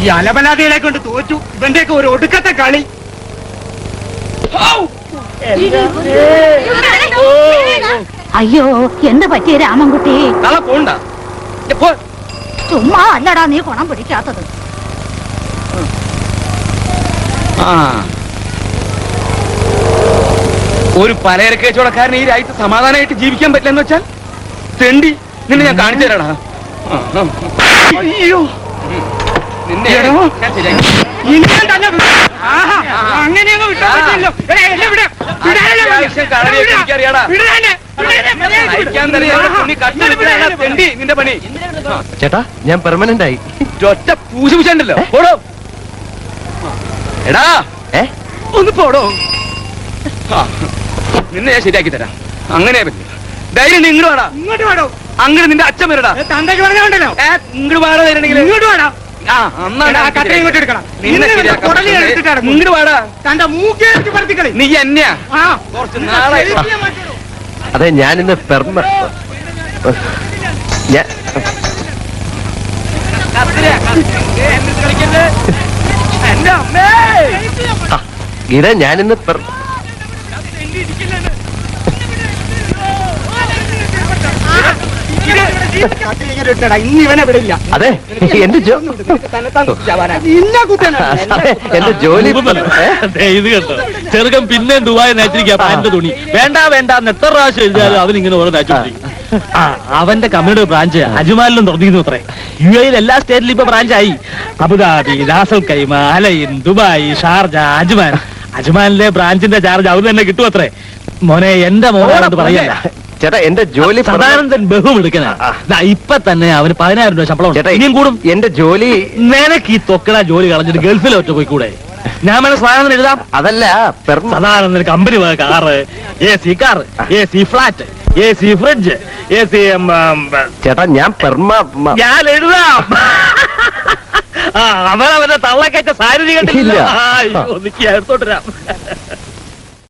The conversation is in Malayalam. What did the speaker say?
ഈ അലപലാതികളെ കൊണ്ട് തോറ്റു. ഇവന്റെയൊക്കെ ഒരു ഒടുക്കത്തെ കളി. അയ്യോ, എന്ത് പറ്റിയ രാമൻകുട്ടി? പോണ്ട. ചുമ്മാ അല്ലടാ നീ ഗുണം പിടിക്കാത്തത്. ഒരു പലചരക്ക് കച്ചവടക്കാരന് ഈ രാജ്യത്ത് സമാധാനമായിട്ട് ജീവിക്കാൻ പറ്റില്ലെന്ന് വെച്ചാൽ തെണ്ടി നിന്നെ ഞാൻ കാണിച്ചു തരാടാ. അയ്യോ, അങ്ങനെയൊന്നും വിട്ടാ പറ്റില്ലോ. നിന്റെ പണി ചേട്ടാ, ഞാൻ പെർമനന്റ് ആയി. ഒറ്റ പൂശുണ്ടല്ലോ. പോടോ എടാ, ഒന്ന് പോടോ. നിന്നെ ഞാൻ ശരിയാക്കി തരാം. അങ്ങനെ പറ്റില്ല. ധൈര്യം ഇങ്ങോട്ട് വേടാ. ഇങ്ങോട്ട് വേടോ. അങ്ങനെ നിന്റെ അച്ഛൻ വരടാ. തന്തയ്ക്ക് പറഞ്ഞോണ്ടല്ലോ. ഇങ്ങോട്ട് വേടോ. തരണെങ്കിൽ ഇങ്ങോട്ട് വേടാ. ഇങ്ങോട്ട് വേടാ. തന്റെ മൂക്കേറ്റ് പറത്തിക്കളി. നീ എന്നെയാ കുറച്ച് നാളെ. അതെ, ഞാനിന്ന് എന്റെ അമ്മേ ഗീത, ഞാനിന്ന് ഇന്നിവനെ വിടില്ല. അതെ, എന്റെ ജോലി ഇത് കേട്ടോ, ചെറുക്കൻ പിന്നെ ദുബായ് നയിച്ചിരിക്കുക. പാന്റെ തുണി വേണ്ട വേണ്ട എന്ന് എത്ര പ്രാവശ്യം എഴുതിയാലും അവനിങ്ങനെ ഓരോ നയിച്ചോണ്ടിരിക്കും. അവന്റെ കമ്പനിയുടെ ബ്രാഞ്ച് അജ്മാനിലും തുടങ്ങിയിരുന്നു അത്രേ. UAE എല്ലാ സ്റ്റേറ്റിലും ഇപ്പൊ ബ്രാഞ്ചായി. Abu Dhabi, Ras al Khaimah, Al Ain, Dubai, Sharjah, Ajman. അജ്മാനിലെ ബ്രാഞ്ചിന്റെ ചാർജ് അവർ തന്നെ കിട്ടും അത്രേ. മോനെ, എന്റെ മോനോട് പറയല്ല ചേട്ടാ, എന്റെ ജോലി സദാനന്ദൻ ബഹുമെടുക്കനാ. ഇപ്പൊ തന്നെ അവന് 10,000 രൂപ ശമ്പളം ഇനിയും കൂടും. എന്റെ ജോലി നിനക്ക് ഈ തൊക്കട ജോലി കളഞ്ഞിട്ട് ഗൾഫിൽ ഒറ്റ പോയിക്കൂടെ? ഞാൻ വേണം സദാനന്ദൻ എഴുതാം. അതല്ല, Sadanandan company car, AC car, AC flat, AC fridge, AC. ചേട്ടാ, ഞാൻ ഞാൻ എഴുതാം. അവനവന്റെ തള്ളക്കയറ്റ സാരി കണ്ടില്ല. എടുത്തോട്ട്